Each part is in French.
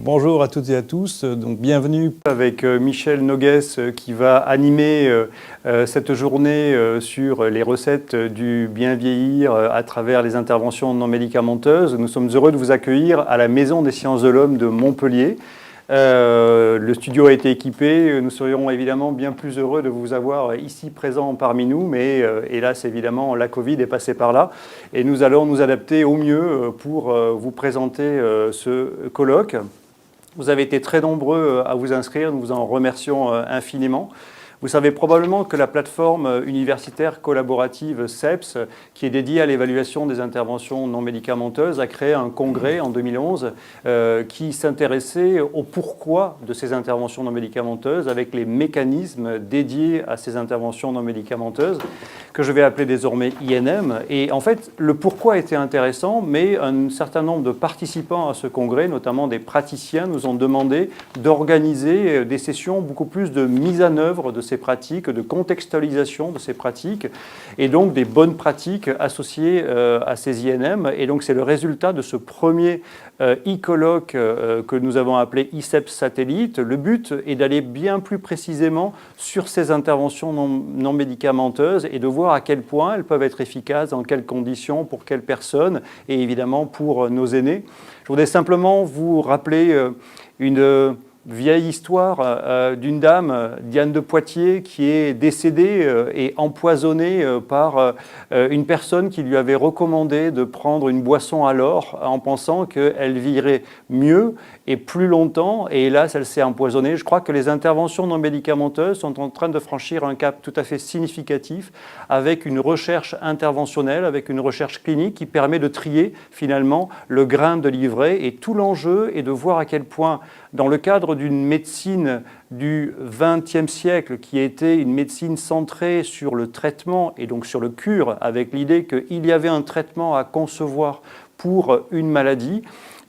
Bonjour à toutes et à tous, donc bienvenue avec Michel Noguès qui va animer cette journée sur les recettes du bien vieillir à travers les interventions non médicamenteuses. Nous sommes heureux de vous accueillir à la Maison des Sciences de l'Homme de Montpellier. Le studio a été équipé, nous serions évidemment bien plus heureux de vous avoir ici présent parmi nous, mais hélas évidemment la Covid est passée par là et nous allons nous adapter au mieux pour vous présenter ce colloque. Vous avez été très nombreux à vous inscrire, nous vous en remercions infiniment. Vous savez probablement que la plateforme universitaire collaborative CEPS, qui est dédiée à l'évaluation des interventions non médicamenteuses, a créé un congrès en 2011 qui s'intéressait au pourquoi de ces interventions non médicamenteuses avec les mécanismes dédiés à ces interventions non médicamenteuses, que je vais appeler désormais INM. Et en fait, le pourquoi était intéressant, mais un certain nombre de participants à ce congrès, notamment des praticiens, nous ont demandé d'organiser des sessions beaucoup plus de mise en œuvre de ces pratiques, de contextualisation de ces pratiques, et donc des bonnes pratiques associées à ces INM. Et donc c'est le résultat de ce premier e-colloque que nous avons appelé ICEPS Satellite. Le but est d'aller bien plus précisément sur ces interventions non médicamenteuses et de voir à quel point elles peuvent être efficaces, dans quelles conditions, pour quelles personnes, et évidemment pour nos aînés. Je voudrais simplement vous rappeler une vieille histoire d'une dame, Diane de Poitiers, qui est décédée et empoisonnée par une personne qui lui avait recommandé de prendre une boisson à l'or en pensant qu'elle vivrait mieux et plus longtemps. Et hélas, elle s'est empoisonnée. Je crois que les interventions non médicamenteuses sont en train de franchir un cap tout à fait significatif avec une recherche interventionnelle, avec une recherche clinique qui permet de trier finalement le grain de livret. Et tout l'enjeu est de voir à quel point, dans le cadre d'une médecine du XXe siècle qui était une médecine centrée sur le traitement et donc sur le cure, avec l'idée qu'il y avait un traitement à concevoir pour une maladie,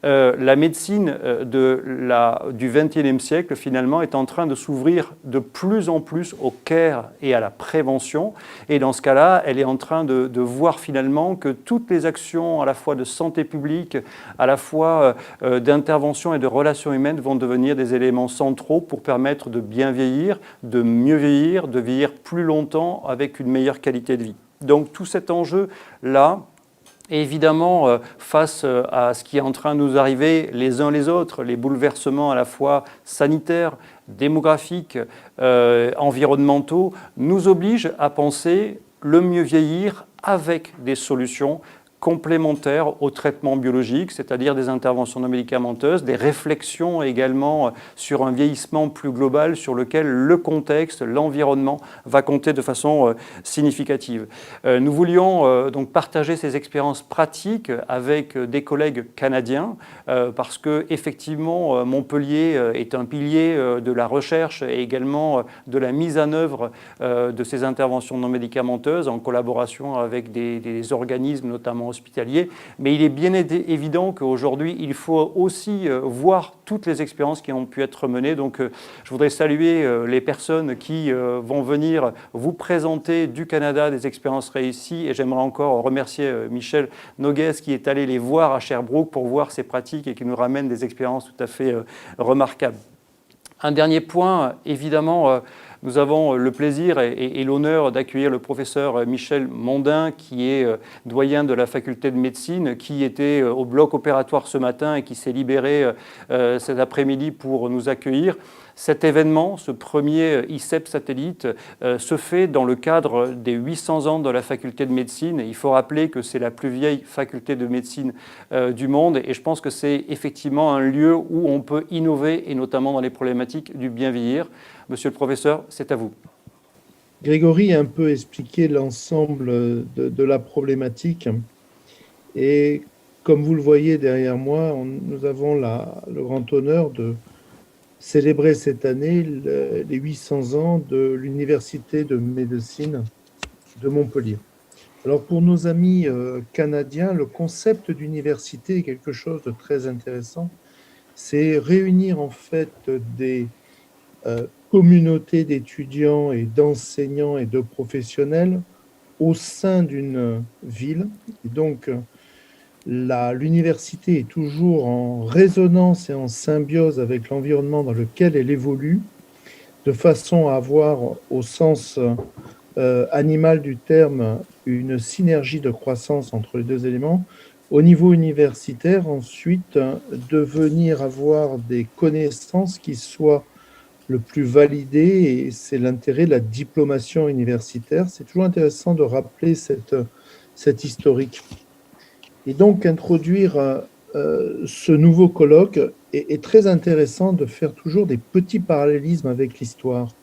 la médecine du XXIe siècle, finalement, est en train de s'ouvrir de plus en plus au care et à la prévention. Et dans ce cas-là, elle est en train de voir finalement que toutes les actions, à la fois de santé publique, à la fois d'intervention et de relations humaines, vont devenir des éléments centraux pour permettre de bien vieillir, de mieux vieillir, de vieillir plus longtemps avec une meilleure qualité de vie. Donc tout cet enjeu-là, et évidemment, face à ce qui est en train de nous arriver les uns les autres, les bouleversements à la fois sanitaires, démographiques, environnementaux, nous obligent à penser le mieux vieillir avec des solutions complémentaires au traitement biologique, c'est-à-dire des interventions non médicamenteuses, des réflexions également sur un vieillissement plus global sur lequel le contexte, l'environnement va compter de façon significative. Nous voulions donc partager ces expériences pratiques avec des collègues canadiens parce que effectivement Montpellier est un pilier de la recherche et également de la mise en œuvre de ces interventions non médicamenteuses en collaboration avec des organismes notamment hospitaliers, mais il est bien évident qu'aujourd'hui, il faut aussi voir toutes les expériences qui ont pu être menées. Donc, je voudrais saluer les personnes qui vont venir vous présenter du Canada des expériences réussies, et j'aimerais encore remercier Michel Noguès qui est allé les voir à Sherbrooke pour voir ces pratiques et qui nous ramène des expériences tout à fait remarquables. Un dernier point, évidemment, nous avons le plaisir et l'honneur d'accueillir le professeur Michel Mondin, qui est doyen de la faculté de médecine, qui était au bloc opératoire ce matin et qui s'est libéré cet après-midi pour nous accueillir. Cet événement, ce premier ICEPS Satellite, se fait dans le cadre des 800 ans de la faculté de médecine. Il faut rappeler que c'est la plus vieille faculté de médecine du monde et je pense que c'est effectivement un lieu où on peut innover et notamment dans les problématiques du bien vieillir. Monsieur le professeur, c'est à vous. Grégory a un peu expliqué l'ensemble de la problématique et comme vous le voyez derrière moi, nous avons le grand honneur de célébrer cette année les 800 ans de l'Université de médecine de Montpellier. Alors pour nos amis canadiens, le concept d'université est quelque chose de très intéressant. C'est réunir en fait des communautés d'étudiants et d'enseignants et de professionnels au sein d'une ville. Et donc, l'université est toujours en résonance et en symbiose avec l'environnement dans lequel elle évolue, de façon à avoir, au sens animal du terme, une synergie de croissance entre les deux éléments. Au niveau universitaire, ensuite, de venir avoir des connaissances qui soient le plus validées, et c'est l'intérêt de la diplomation universitaire. C'est toujours intéressant de rappeler cette historique. Et donc, introduire ce nouveau colloque est très intéressant de faire toujours des petits parallélismes avec l'histoire.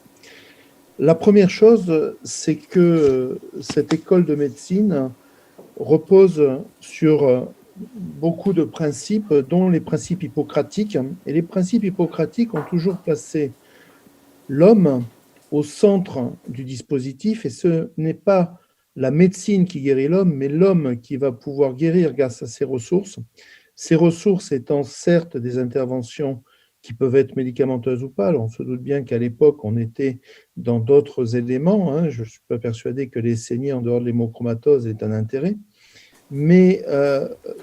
La première chose, c'est que cette école de médecine repose sur beaucoup de principes, dont les principes hippocratiques. Et les principes hippocratiques ont toujours placé l'homme au centre du dispositif, et ce n'est pas la médecine qui guérit l'homme, mais l'homme qui va pouvoir guérir grâce à ses ressources. Ces ressources étant certes des interventions qui peuvent être médicamenteuses ou pas. Alors on se doute bien qu'à l'époque, on était dans d'autres éléments. Je ne suis pas persuadé que les saignées en dehors de l'hémochromatose aient un intérêt. Mais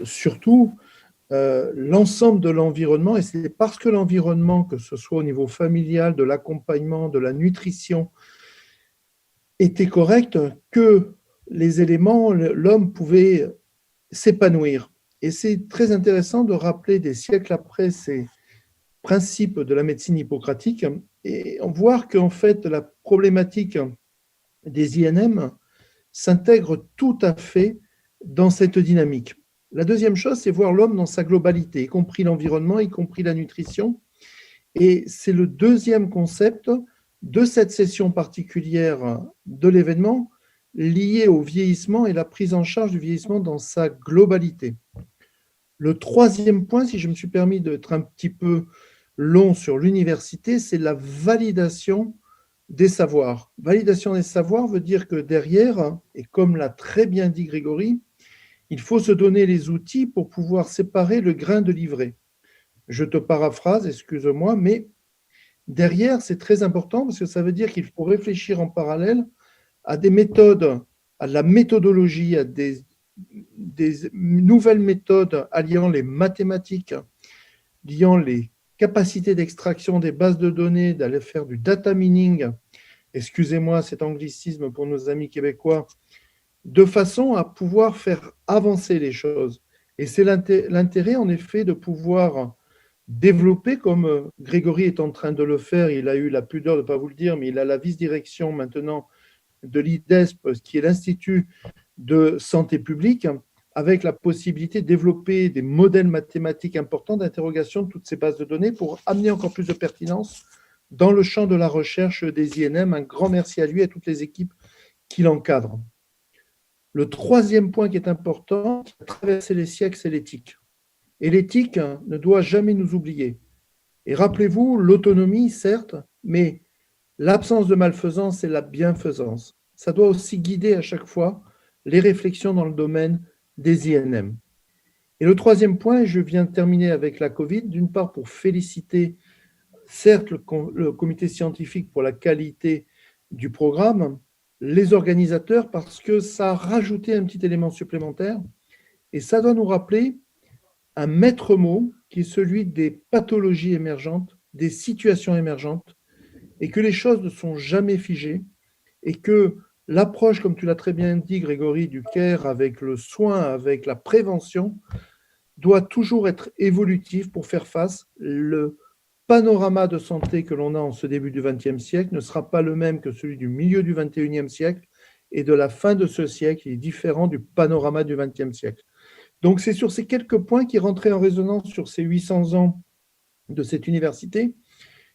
surtout, l'ensemble de l'environnement, et c'est parce que l'environnement, que ce soit au niveau familial, de l'accompagnement, de la nutrition, était correct, que les éléments, l'homme pouvait s'épanouir. Et c'est très intéressant de rappeler des siècles après ces principes de la médecine hippocratique et voir qu'en fait la problématique des INM s'intègre tout à fait dans cette dynamique. La deuxième chose, c'est voir l'homme dans sa globalité, y compris l'environnement, y compris la nutrition. Et c'est le deuxième concept de cette session particulière de l'événement lié au vieillissement et la prise en charge du vieillissement dans sa globalité. Le troisième point, si je me suis permis d'être un petit peu long sur l'université, c'est la validation des savoirs. Validation des savoirs veut dire que derrière, et comme l'a très bien dit Grégory, il faut se donner les outils pour pouvoir séparer le grain de l'ivraie. Je te paraphrase, excuse-moi, mais derrière, c'est très important parce que ça veut dire qu'il faut réfléchir en parallèle à des méthodes, à la méthodologie, à des nouvelles méthodes alliant les mathématiques, liant les capacités d'extraction des bases de données, d'aller faire du data mining, excusez-moi cet anglicisme pour nos amis québécois, de façon à pouvoir faire avancer les choses. Et c'est l'intérêt, en effet, de pouvoir développer, comme Grégory est en train de le faire, il a eu la pudeur de ne pas vous le dire, mais il a la vice-direction maintenant de l'IDESP, qui est l'Institut de santé publique, avec la possibilité de développer des modèles mathématiques importants d'interrogation de toutes ces bases de données pour amener encore plus de pertinence dans le champ de la recherche des INM. Un grand merci à lui et à toutes les équipes qui l'encadrent. Le troisième point qui est important, qui a traversé les siècles, c'est l'éthique. Et l'éthique ne doit jamais nous oublier. Et rappelez-vous, l'autonomie, certes, mais l'absence de malfaisance et la bienfaisance. Ça doit aussi guider à chaque fois les réflexions dans le domaine des INM. Et le troisième point, et je viens de terminer avec la Covid, d'une part pour féliciter certes le comité scientifique pour la qualité du programme, les organisateurs parce que ça a rajouté un petit élément supplémentaire et ça doit nous rappeler un maître mot qui est celui des pathologies émergentes, des situations émergentes, et que les choses ne sont jamais figées, et que l'approche, comme tu l'as très bien dit, Grégory, du care avec le soin, avec la prévention, doit toujours être évolutive pour faire face. Le panorama de santé que l'on a en ce début du XXe siècle ne sera pas le même que celui du milieu du XXIe siècle, et de la fin de ce siècle, il est différent du panorama du XXe siècle. Donc, c'est sur ces quelques points qui rentraient en résonance sur ces 800 ans de cette université,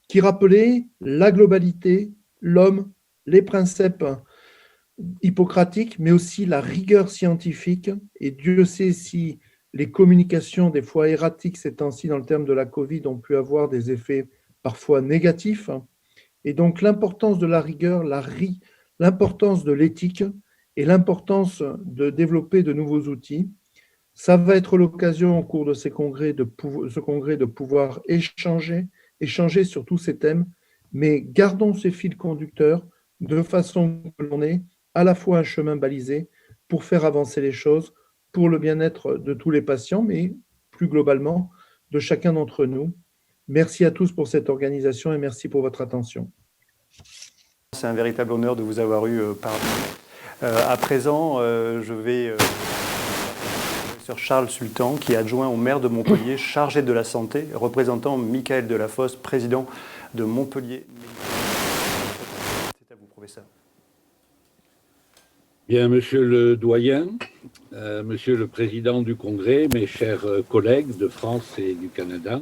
qui rappelaient la globalité, l'homme, les principes hippocratiques, mais aussi la rigueur scientifique. Et Dieu sait si les communications, des fois erratiques ces temps-ci dans le terme de la Covid, ont pu avoir des effets parfois négatifs. Et donc, l'importance de la rigueur, l'importance de l'éthique et l'importance de développer de nouveaux outils. Ça va être l'occasion au cours de ce congrès de pouvoir échanger sur tous ces thèmes, mais gardons ces fils conducteurs de façon que l'on ait à la fois un chemin balisé pour faire avancer les choses, pour le bien-être de tous les patients, mais plus globalement de chacun d'entre nous. Merci à tous pour cette organisation et merci pour votre attention. C'est un véritable honneur de vous avoir eu parmi nous. À présent, je vais professeur Charles Sultan, qui est adjoint au maire de Montpellier, chargé de la santé, représentant Michael Delafosse, président de Montpellier. C'est à vous, professeur. Bien, monsieur le doyen, monsieur le président du Congrès, mes chers collègues de France et du Canada,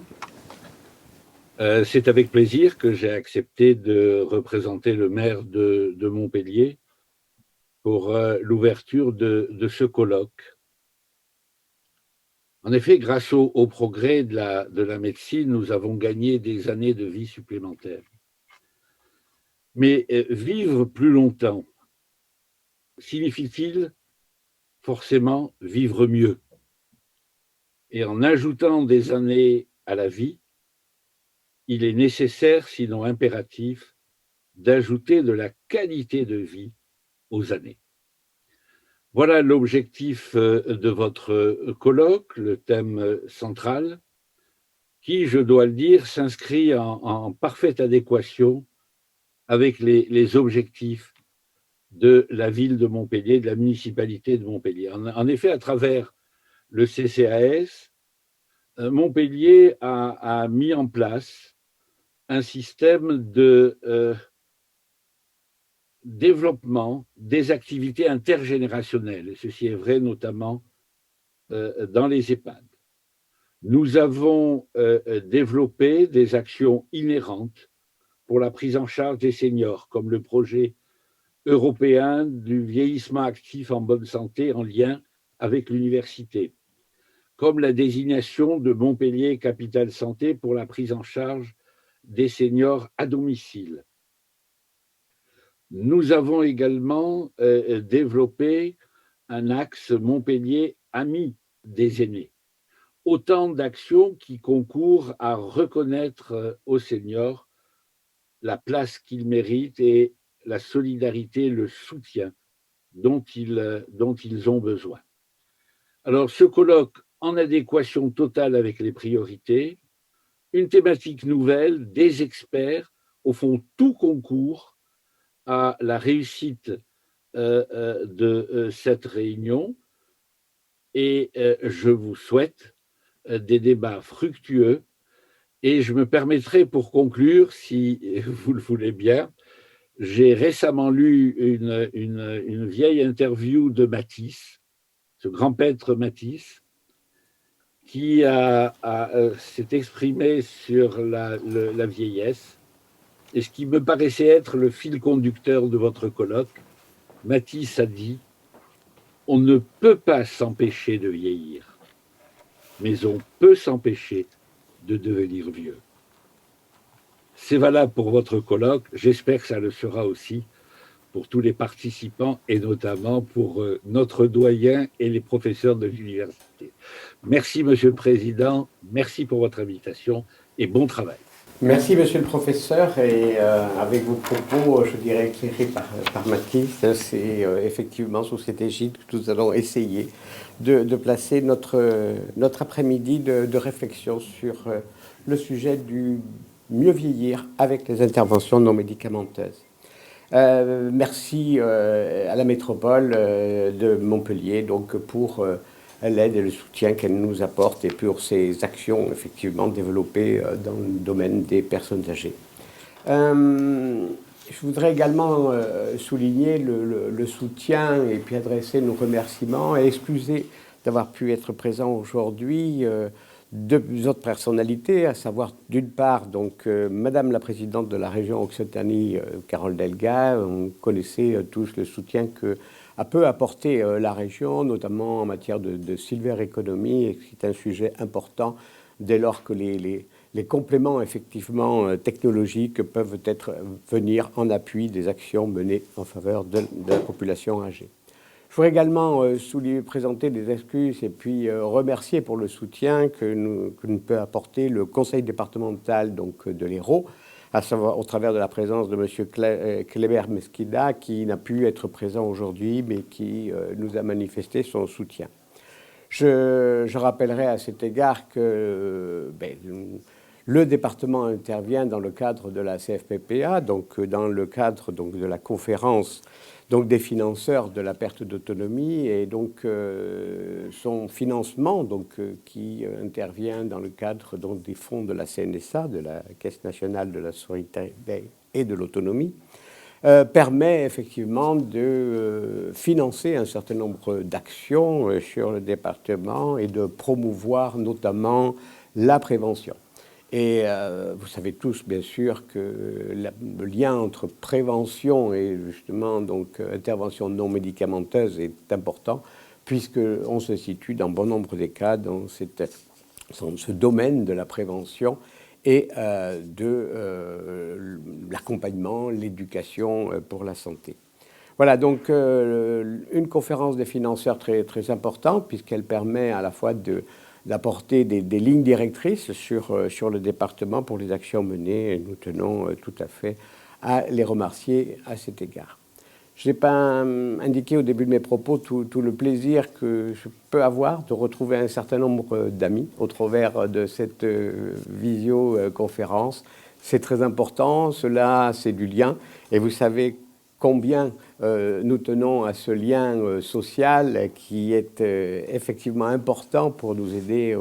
c'est avec plaisir que j'ai accepté de représenter le maire de Montpellier pour l'ouverture de ce colloque. En effet, grâce au progrès de la médecine, nous avons gagné des années de vie supplémentaires. Mais vivre plus longtemps signifie-t-il forcément vivre mieux? Et en ajoutant des années à la vie, il est nécessaire, sinon impératif, d'ajouter de la qualité de vie aux années. Voilà l'objectif de votre colloque, le thème central, qui, je dois le dire, s'inscrit en parfaite adéquation avec les objectifs de la ville de Montpellier, de la municipalité de Montpellier. En effet, à travers le CCAS, Montpellier a mis en place un système de développement des activités intergénérationnelles. Et ceci est vrai notamment dans les EHPAD. Nous avons développé des actions inhérentes pour la prise en charge des seniors, comme le projet européen du vieillissement actif en bonne santé en lien avec l'université, comme la désignation de Montpellier Capitale Santé pour la prise en charge des seniors à domicile. Nous avons également développé un axe Montpellier Amis des aînés. Autant d'actions qui concourent à reconnaître aux seniors la place qu'ils méritent et la solidarité, le soutien dont ils ont besoin. Alors, ce colloque en adéquation totale avec les priorités, une thématique nouvelle, des experts, au fond, tout concourt à la réussite de cette réunion et je vous souhaite des débats fructueux et je me permettrai pour conclure, si vous le voulez bien, j'ai récemment lu une vieille interview de Matisse, ce grand peintre Matisse, qui s'est exprimé sur la vieillesse. Et ce qui me paraissait être le fil conducteur de votre colloque, Matisse a dit « On ne peut pas s'empêcher de vieillir, mais on peut s'empêcher de devenir vieux. » C'est valable pour votre colloque, j'espère que ça le sera aussi pour tous les participants et notamment pour notre doyen et les professeurs de l'université. Merci, Monsieur le Président, merci pour votre invitation et bon travail. Merci, monsieur le professeur, et avec vos propos, je dirais, éclairés par Mathis, c'est effectivement sous cette égide que nous allons essayer de placer notre après-midi de réflexion sur le sujet du mieux vieillir avec les interventions non médicamenteuses. Merci à la métropole de Montpellier donc, pour l'aide et le soutien qu'elle nous apporte et pour ses actions effectivement développées dans le domaine des personnes âgées. Je voudrais également souligner le soutien et puis adresser nos remerciements et excuser d'avoir pu être présent aujourd'hui deux autres personnalités, à savoir d'une part donc Madame la Présidente de la région Occitanie, Carole Delga. On connaissait tous le soutien que a peu apporté la région, notamment en matière de silver economy, et c'est un sujet important dès lors que les compléments effectivement technologiques peuvent venir en appui des actions menées en faveur de la population âgée. Je voudrais également présenter des excuses et puis remercier pour le soutien que nous peut apporter le conseil départemental donc, de l'Hérault, à savoir au travers de la présence de M. Kleber Mesquida, qui n'a pu être présent aujourd'hui, mais qui nous a manifesté son soutien. Je rappellerai à cet égard que le département intervient dans le cadre de la CFPPA, donc dans le cadre donc, de la conférence donc, des financeurs de la perte d'autonomie, et donc son financement donc, qui intervient dans le cadre donc, des fonds de la CNSA, de la Caisse nationale de la solidarité et de l'autonomie, permet effectivement de financer un certain nombre d'actions sur le département et de promouvoir notamment la prévention. Et vous savez tous, bien sûr, que le lien entre prévention et justement donc, intervention non médicamenteuse est important, puisqu'on se situe dans bon nombre des cas dans ce domaine de la prévention et de l'accompagnement, l'éducation pour la santé. Voilà, donc une conférence des financeurs très, très importante, puisqu'elle permet à la fois d'apporter des lignes directrices sur le département pour les actions menées, et nous tenons tout à fait à les remercier à cet égard. Je n'ai pas indiqué au début de mes propos tout le plaisir que je peux avoir de retrouver un certain nombre d'amis au travers de cette visioconférence. C'est très important, cela c'est du lien, et vous savez combien nous tenons à ce lien social qui est effectivement important pour nous aider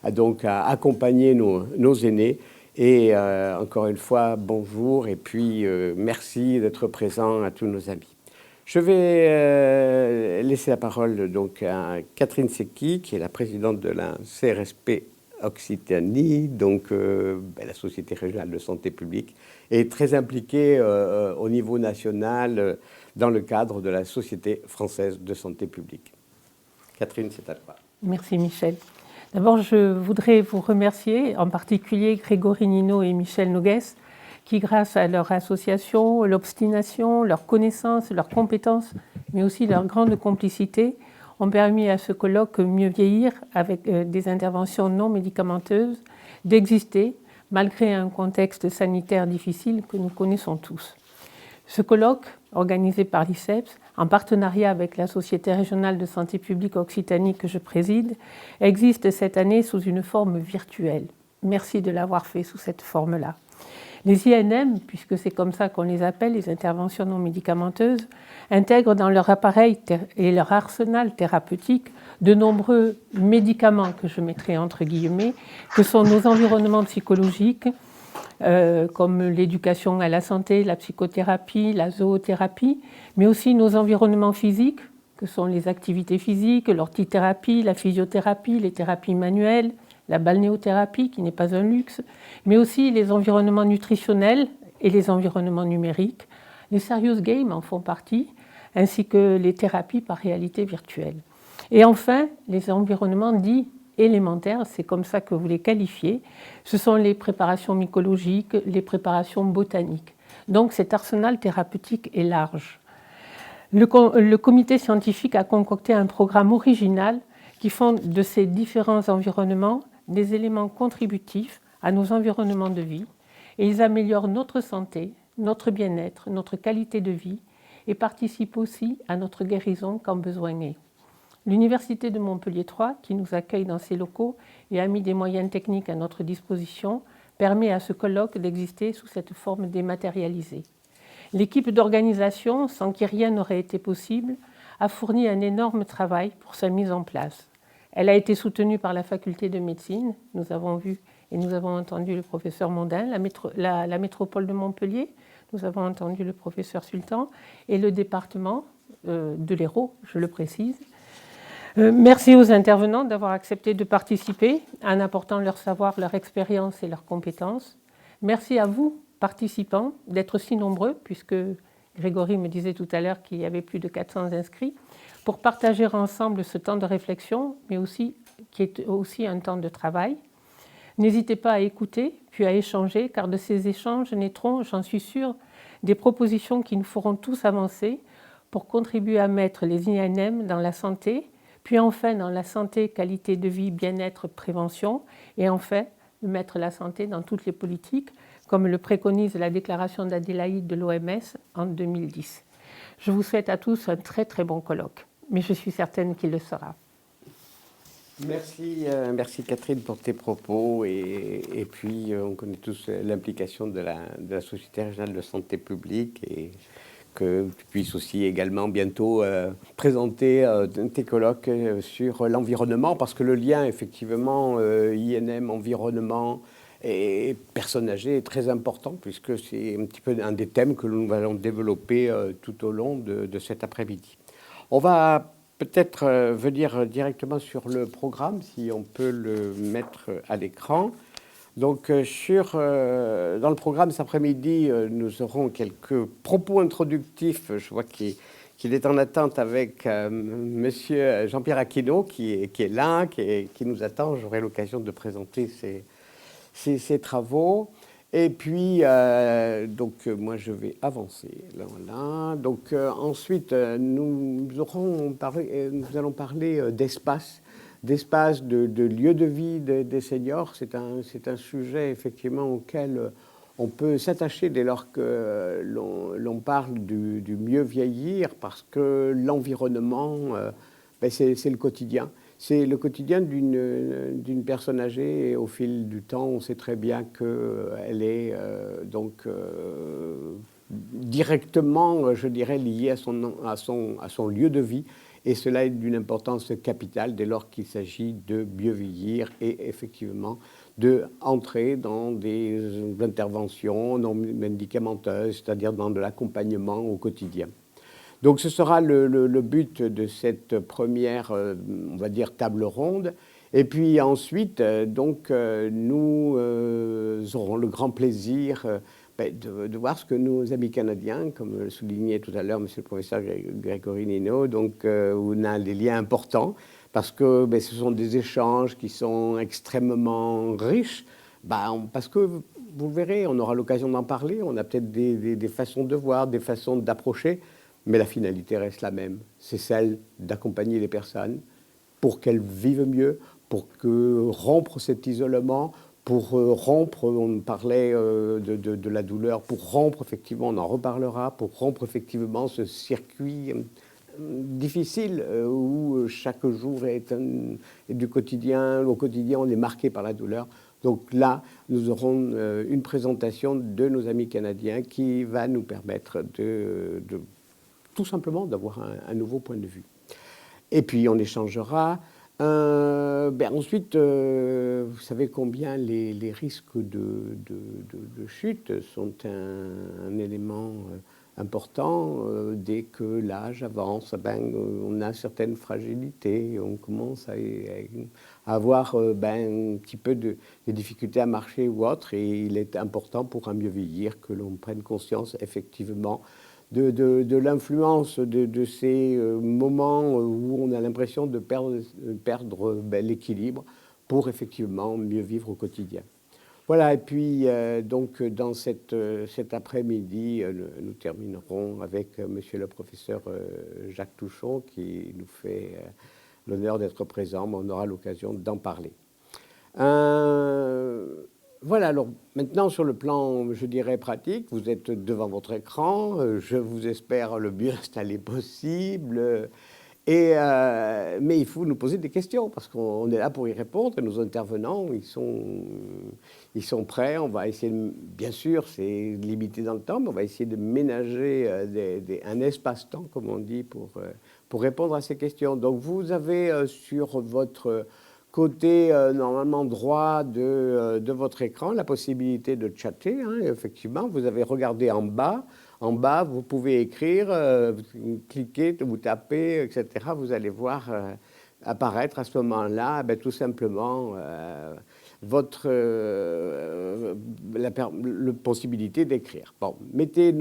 à accompagner nos aînés. Et encore une fois, bonjour et puis merci d'être présent à tous nos amis. Je vais laisser la parole donc à Catherine Secchi, qui est la présidente de la CRSP Occitanie, donc la Société régionale de santé publique, est très impliquée au niveau national dans le cadre de la Société française de santé publique. Catherine, c'est à toi. Merci Michel. D'abord, je voudrais vous remercier, en particulier Grégory Nino et Michel Nogues, qui, grâce à leur association, l'obstination, leur connaissance, leurs compétences, mais aussi leur grande complicité, ont permis à ce colloque Mieux vieillir, avec des interventions non médicamenteuses, d'exister, malgré un contexte sanitaire difficile que nous connaissons tous. Ce colloque, organisé par l'ICEPS, en partenariat avec la Société régionale de santé publique Occitanie que je préside, existe cette année sous une forme virtuelle. Merci de l'avoir fait sous cette forme-là. Les INM, puisque c'est comme ça qu'on les appelle, les interventions non médicamenteuses, intègrent dans leur appareil et leur arsenal thérapeutique de nombreux médicaments que je mettrai entre guillemets, que sont nos environnements psychologiques, comme l'éducation à la santé, la psychothérapie, la zoothérapie, mais aussi nos environnements physiques, que sont les activités physiques, l'orthithérapie, la physiothérapie, les thérapies manuelles, la balnéothérapie, qui n'est pas un luxe, mais aussi les environnements nutritionnels et les environnements numériques. Les serious games en font partie, ainsi que les thérapies par réalité virtuelle. Et enfin, les environnements dits élémentaires, c'est comme ça que vous les qualifiez, ce sont les préparations mycologiques, les préparations botaniques. Donc cet arsenal thérapeutique est large. Le comité scientifique a concocté un programme original qui font de ces différents environnements des éléments contributifs à nos environnements de vie, et ils améliorent notre santé, notre bien-être, notre qualité de vie, et participent aussi à notre guérison quand besoin est. L'Université de Montpellier 3, qui nous accueille dans ses locaux et a mis des moyens techniques à notre disposition, permet à ce colloque d'exister sous cette forme dématérialisée. L'équipe d'organisation, sans qui rien n'aurait été possible, a fourni un énorme travail pour sa mise en place. Elle a été soutenue par la faculté de médecine, nous avons vu et nous avons entendu le professeur Mondin, la métropole de Montpellier, nous avons entendu le professeur Sultan, et le département de l'Hérault, je le précise. Merci aux intervenants d'avoir accepté de participer en apportant leur savoir, leur expérience et leurs compétences. Merci à vous, participants, d'être si nombreux, puisque Grégory me disait tout à l'heure qu'il y avait plus de 400 inscrits, pour partager ensemble ce temps de réflexion, mais aussi qui est aussi un temps de travail. N'hésitez pas à écouter, puis à échanger, car de ces échanges naîtront, j'en suis sûre, des propositions qui nous feront tous avancer pour contribuer à mettre les INM dans la santé, puis enfin dans la santé, qualité de vie, bien-être, prévention, et enfin mettre la santé dans toutes les politiques, comme le préconise la déclaration d'Adélaïde de l'OMS en 2010. Je vous souhaite à tous un très très bon colloque, mais je suis certaine qu'il le sera. Merci Catherine pour tes propos et puis on connaît tous l'implication de la Société régionale de santé publique et que tu puisses aussi également bientôt présenter tes colloques sur l'environnement parce que le lien effectivement INM environnement et personnes âgées est très important puisque c'est un petit peu un des thèmes que nous allons développer tout au long de cet après-midi. On va peut-être venir directement sur le programme, si on peut le mettre à l'écran. Donc, dans le programme cet après-midi, nous aurons quelques propos introductifs. Je vois qu'il est en attente avec Monsieur Jean-Pierre Aquino, qui est là, qui nous attend. J'aurai l'occasion de présenter ses travaux. Et puis, moi, je vais avancer. Là, voilà. Donc, ensuite, nous allons parler d'espace, de lieu de vie des seniors. C'est un sujet, effectivement, auquel on peut s'attacher dès lors que l'on parle du mieux vieillir, parce que l'environnement, c'est le quotidien. C'est le quotidien d'une personne âgée et au fil du temps, on sait très bien qu'elle est directement, je dirais, liée à son lieu de vie. Et cela est d'une importance capitale dès lors qu'il s'agit de mieux vieillir et effectivement d'entrer dans des interventions non médicamenteuses, c'est-à-dire dans de l'accompagnement au quotidien. Donc ce sera le but de cette première, on va dire, table ronde. Et puis ensuite, nous aurons le grand plaisir de voir ce que nos amis canadiens, comme le soulignait tout à l'heure monsieur le professeur Grégory Nino, où on a des liens importants, parce que ce sont des échanges qui sont extrêmement riches, parce que vous le verrez, on aura l'occasion d'en parler, on a peut-être des façons de voir, des façons d'approcher, mais la finalité reste la même, c'est celle d'accompagner les personnes pour qu'elles vivent mieux, pour rompre cet isolement, pour rompre, on parlait de la douleur, pour rompre effectivement, on en reparlera, pour rompre effectivement ce circuit difficile où chaque jour est du quotidien, au quotidien on est marqué par la douleur. Donc là, nous aurons une présentation de nos amis canadiens qui va nous permettre de tout simplement d'avoir un nouveau point de vue. Et puis on échangera. Ensuite, vous savez combien les risques de chute sont un élément important. Dès que l'âge avance, on a certaines fragilités, on commence à avoir un petit peu de difficultés à marcher ou autre, et il est important pour un mieux vieillir que l'on prenne conscience effectivement de l'influence de ces moments où on a l'impression de perdre l'équilibre pour effectivement mieux vivre au quotidien. Voilà, et puis dans cet après-midi, nous terminerons avec monsieur le professeur Jacques Touchon qui nous fait l'honneur d'être présent, mais on aura l'occasion d'en parler. Voilà, alors maintenant sur le plan, je dirais, pratique, vous êtes devant votre écran, je vous espère le mieux installé possible, mais il faut nous poser des questions parce qu'on est là pour y répondre et nos intervenants, ils sont prêts. On va essayer, bien sûr, c'est limité dans le temps, mais on va essayer de ménager un espace-temps, comme on dit, pour répondre à ces questions. Donc vous avez sur votre côté normalement droit de votre écran la possibilité de chatter, effectivement. Vous avez regardé en bas. En bas, vous pouvez écrire, vous cliquez, vous tapez, etc. Vous allez voir apparaître à ce moment-là, tout simplement, la possibilité d'écrire. Bon, mettez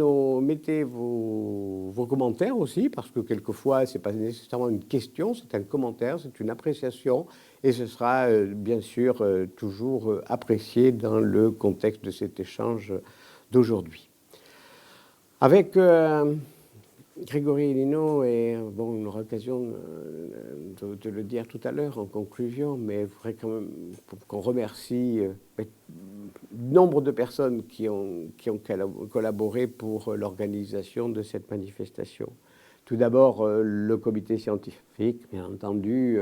vos commentaires aussi, parce que quelquefois, ce n'est pas nécessairement une question, c'est un commentaire, c'est une appréciation, et ce sera bien sûr toujours apprécié dans le contexte de cet échange d'aujourd'hui. Avec Grégory Nino, et on aura l'occasion de le dire tout à l'heure en conclusion, mais il faudrait quand même qu'on remercie nombre de personnes qui ont collaboré pour l'organisation de cette manifestation. Tout d'abord, le comité scientifique, bien entendu,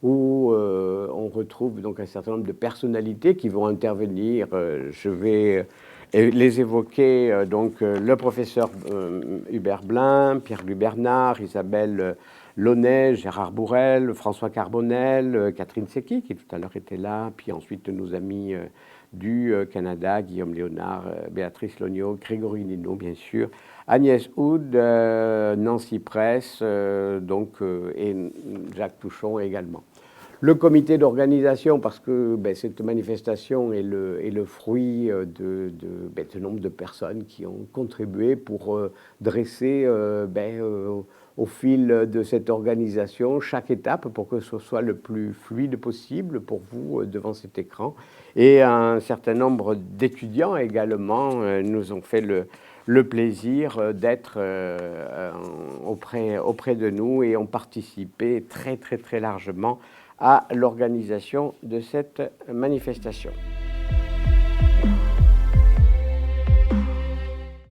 où on retrouve donc un certain nombre de personnalités qui vont intervenir. Je vais les évoquer, donc le professeur Hubert Blin, Pierre-Louis Bernard, Isabelle Launay, Gérard Bourrel, François Carbonel, Catherine Secchi, qui tout à l'heure était là, puis ensuite nos amis du Canada, Guillaume Léonard, Béatrice Logno, Grégory Nino, bien sûr, Agnès Houd, Nancy Press, et Jacques Touchon également. Le comité d'organisation, parce que cette manifestation est le fruit de ce nombre de personnes qui ont contribué pour dresser au fil de cette organisation chaque étape pour que ce soit le plus fluide possible pour vous devant cet écran. Et un certain nombre d'étudiants également nous ont fait le plaisir d'être auprès de nous et ont participé très largement à l'organisation de cette manifestation.